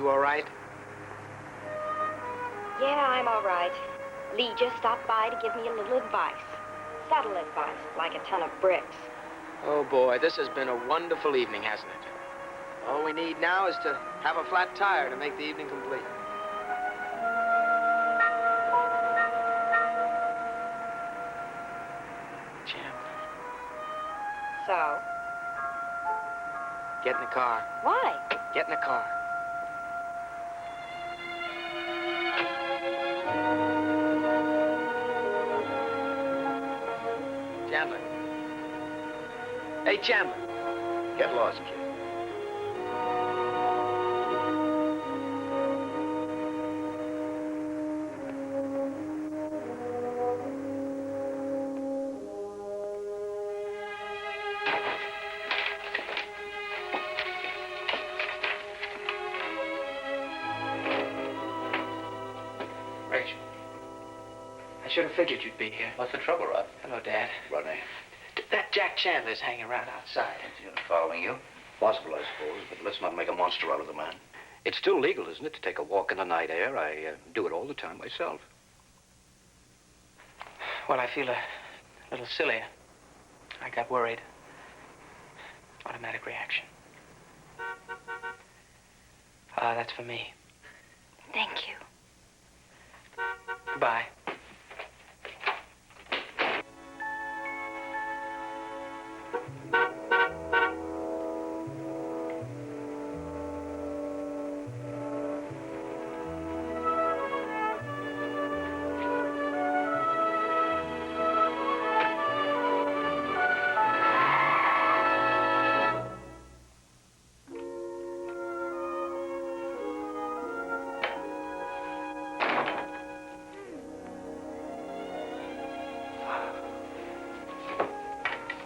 You all right? Yeah, I'm all right. Lee just stopped by to give me a little advice. Subtle advice, like a ton of bricks. Oh, boy, this has been a wonderful evening, hasn't it? All we need now is to have a flat tire to make the evening complete. Chandler. So? Get in the car. Why? Get in the car. Chandler. Hey, Chandler. Get lost, kid. Rachel. I should have figured you'd be here. What's the trouble, Rod? Hello, Dad. Rodney. That Jack Chandler's hanging around outside. Is he following you? Possible, I suppose, but let's not make a monster out of the man. It's still legal, isn't it, to take a walk in the night air? I do it all the time myself. Well, I feel a little silly. I got worried. Automatic reaction. That's for me. Thank you. Goodbye.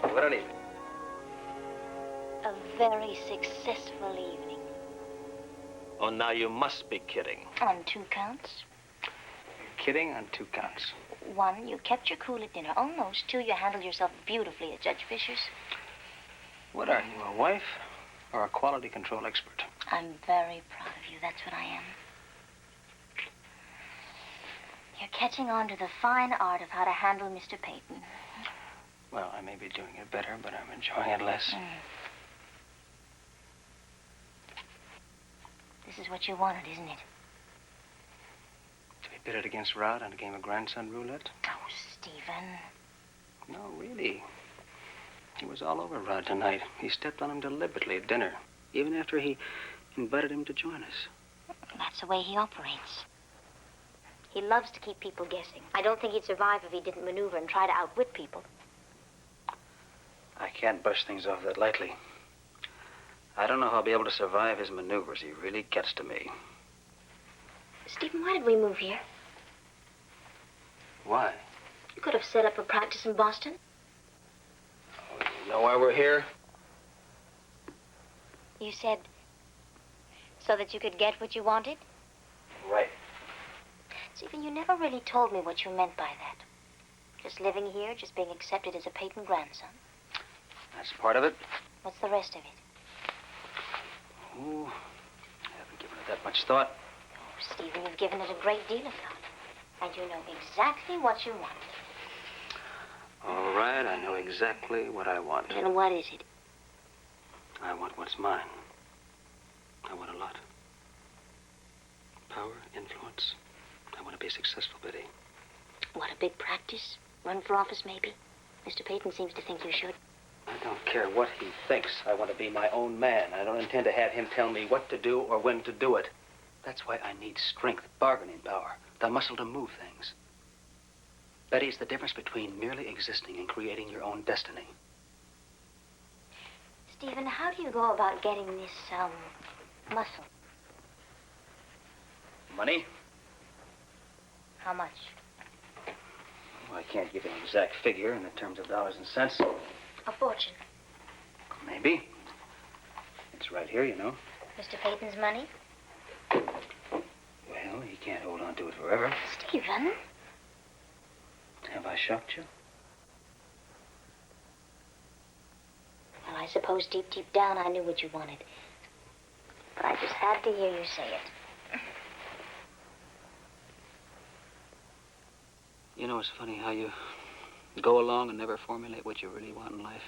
What an evening. A very successful evening. Oh, now you must be kidding. On 2 counts. Kidding on 2 counts. 1, you kept your cool at dinner. Almost. 2, you handled yourself beautifully at Judge Fisher's. What are you, a wife or a quality control expert? I'm very proud of you. That's what I am. You're catching on to the fine art of how to handle Mr. Peyton. Well, I may be doing it better, but I'm enjoying it less. This is what you wanted, isn't it? To be pitted against Rod on a game of grandson roulette? Oh, Stephen. No, really. He was all over Rod tonight. He stepped on him deliberately at dinner, even after he invited him to join us. That's the way he operates. He loves to keep people guessing. I don't think he'd survive if he didn't maneuver and try to outwit people. I can't brush things off that lightly. I don't know how I'll be able to survive his maneuvers. He really gets to me. Stephen, why did we move here? Why? You could have set up a practice in Boston. Oh, you know why we're here? You said so that you could get what you wanted? Right. Stephen, you never really told me what you meant by that. Just living here, just being accepted as a Peyton grandson. That's part of it. What's the rest of it? Oh, I haven't given it that much thought. Oh, Stephen, you've given it a great deal of thought. And you know exactly what you want. All right, I know exactly what I want. And what is it? I want what's mine. I want a lot. Power, influence. I want to be successful, Betty. What, a big practice? Run for office, maybe? Mr. Peyton seems to think you should. I don't care what he thinks. I want to be my own man. I don't intend to have him tell me what to do or when to do it. That's why I need strength, bargaining power, the muscle to move things. Betty, it's the difference between merely existing and creating your own destiny. Stephen, how do you go about getting this, muscle? Money? How much? Well, I can't give you an exact figure in the terms of dollars and cents. A fortune. Maybe. It's right here, you know. Mr. Peyton's money? Well, he can't hold on to it forever. Stephen? Have I shocked you? Well, I suppose deep, deep down I knew what you wanted. But I just had to hear you say it. You know, it's funny how you go along and never formulate what you really want in life.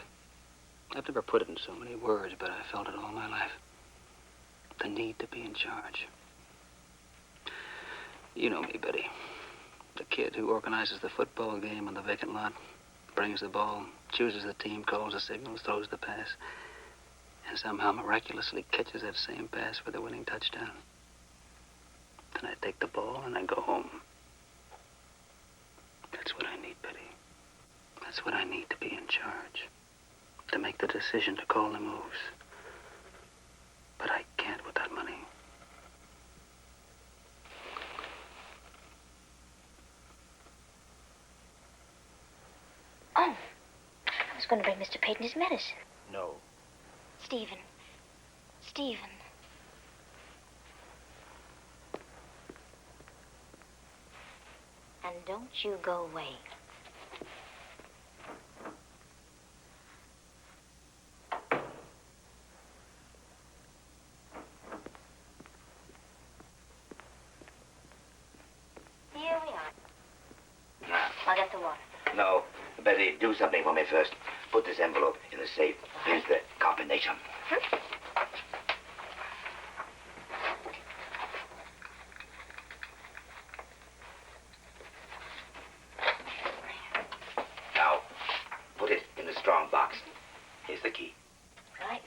I've never put it in so many words, but I felt it all my life. The need to be in charge. You know me, Betty. The kid who organizes the football game on the vacant lot, brings the ball, chooses the team, calls the signals, throws the pass, and somehow miraculously catches that same pass for the winning touchdown. Then I take the ball and I go home. That's what I need, Betty. That's what I need to be in charge. To make the decision to call the moves. But I can't without money. Oh, I was going to bring Mr. Peyton his medicine. No. Stephen. Stephen. And don't you go away. Here we are. I'll get the water. No. Betty, do something for me first. Put this envelope in the safe. Here's the combination. Now, put it in the strong box. Here's the key. Right.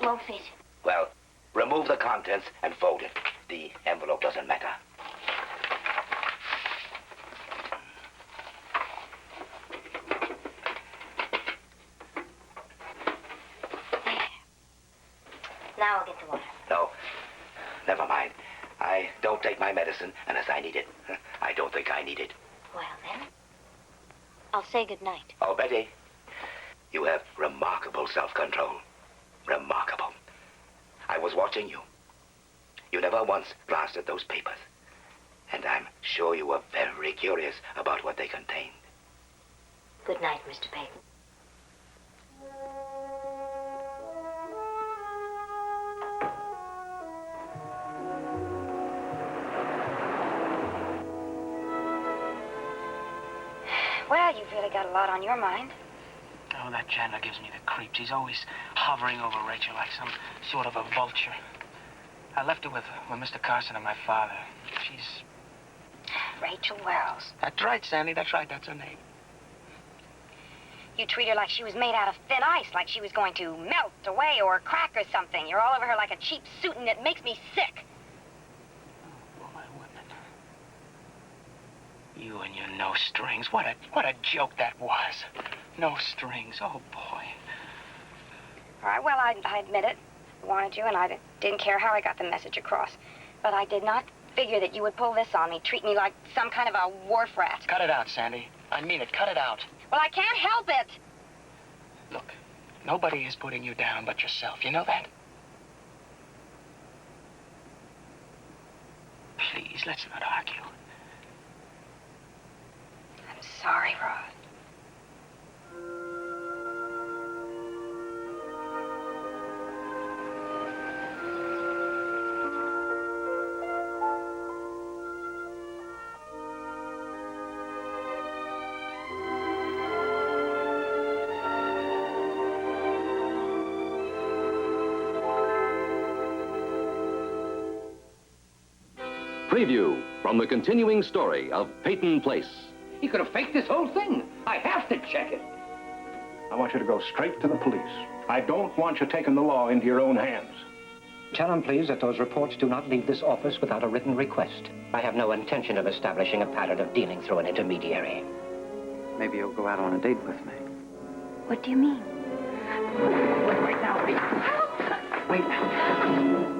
Won't fit. Well, remove the contents and fold it. The envelope doesn't matter. Now I'll get the water. No, never mind. I don't take my medicine unless I need it. I don't think I need it. Well, then, I'll say goodnight. Oh, Betty, you have remarkable self-control. Remarkable. I was watching you. You never once glanced at those papers. And I'm sure you were very curious about what they contained. Good night, Mr. Peyton. Well, you've really got a lot on your mind. Oh, that Chandler gives me the creeps. He's always hovering over Rachel like some sort of a vulture. I left her with Mr. Carson and my father. She's... Rachel Wells. That's right, Sandy. That's right. That's her name. You treat her like she was made out of thin ice, like she was going to melt away or crack or something. You're all over her like a cheap suit, and it makes me sick. Oh, boy, wouldn't it? You and your no strings. What a joke that was. No strings. Oh, boy. All right, well, I admit it. I wanted you, and I didn't care how I got the message across. But I did not figure that you would pull this on me, treat me like some kind of a wharf rat. Cut it out, Sandy. I mean it. Cut it out. Well, I can't help it. Look, nobody is putting you down but yourself. You know that? Please, let's not argue. I'm sorry, Rod. Preview from the continuing story of Peyton Place. He could have faked this whole thing. I have to check it. I want you to go straight to the police. I don't want you taking the law into your own hands. Tell him, please, that those reports do not leave this office without a written request. I have no intention of establishing a pattern of dealing through an intermediary. Maybe you'll go out on a date with me. What do you mean? Wait now, please. Wait now.